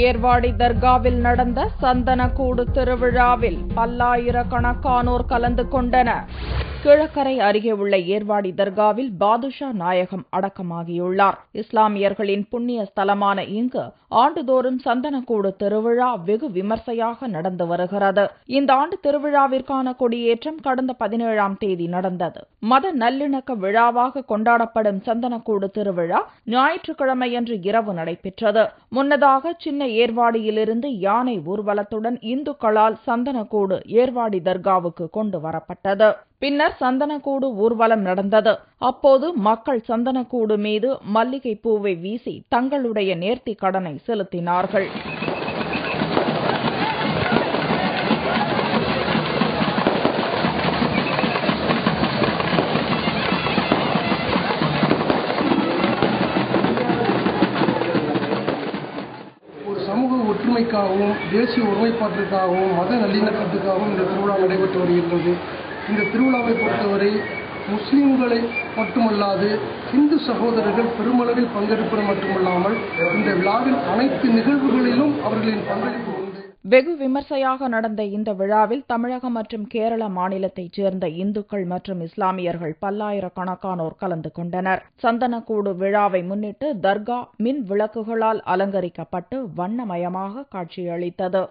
ஏர்வாடி தர்காவில் நடந்த சந்தனக்கூடு திருவிழாவில் பல்லாயிரக்கணக்கானோர் கலந்து கொண்டனர். கிழக்கரை அருகே உள்ள ஏர்வாடி தர்காவில் பாதுஷா நாயகம் அடக்கமாகியுள்ளார். இஸ்லாமியர்களின் புண்ணிய ஸ்தலமான இங்கு ஆண்டுதோறும் சந்தனக்கூடு திருவிழா வெகு விமர்சையாக நடந்து வருகிறது. இந்த ஆண்டு திருவிழாவிற்கான கொடியேற்றம் கடந்த 17ஆம் தேதி நடந்தது. மத நல்லிணக்க விழாவாக கொண்டாடப்படும் சந்தனக்கூடு திருவிழா ஞாயிற்றுக்கிழமையன்று இரவு நடைபெற்றது. முன்னதாக சின்ன ஏர்வாடியிலிருந்து யானை ஊர்வலத்துடன் இந்துக்களால் சந்தனக்கூடு ஏர்வாடி தர்காவுக்கு கொண்டு வரப்பட்டது. பின்னர் சந்தனக்கூடு ஊர்வலம் நடந்தது. அப்போது மக்கள் சந்தனக்கூடு மீது மல்லிகை பூவை வீசி தங்களுடைய நேர்த்தி கடனை செலுத்தினார்கள். சமூக ஒற்றுமைக்காகவும் தேசிய ஒருமைப்பாட்டிற்காகவும் மத நல்லிணக்கத்துக்காகவும் இந்த திருவிழா நடைபெற்று வருகின்றது. இந்த திருவிழாவை பொறுத்தவரை முஸ்லிம்களை மட்டுமல்லாது இந்து சகோதரர்கள் பெருமளவில் பங்கெடுப்பது மட்டுமல்லாமல் இந்த விழாவின் அனைத்து நிகழ்வுகளிலும் அவர்களின் பங்களிப்பு உண்டு. வெகு விமர்சையாக நடந்த இந்த விழாவில் தமிழகம் மற்றும் கேரள மாநிலத்தைச் சேர்ந்த இந்துக்கள் மற்றும் இஸ்லாமியர்கள் பல்லாயிரக்கணக்கானோர் கலந்து கொண்டனர். சந்தனக்கூடு விழாவை முன்னிட்டு தர்கா மின் விளக்குகளால் அலங்கரிக்கப்பட்டு வண்ணமயமாக காட்சியளித்தது.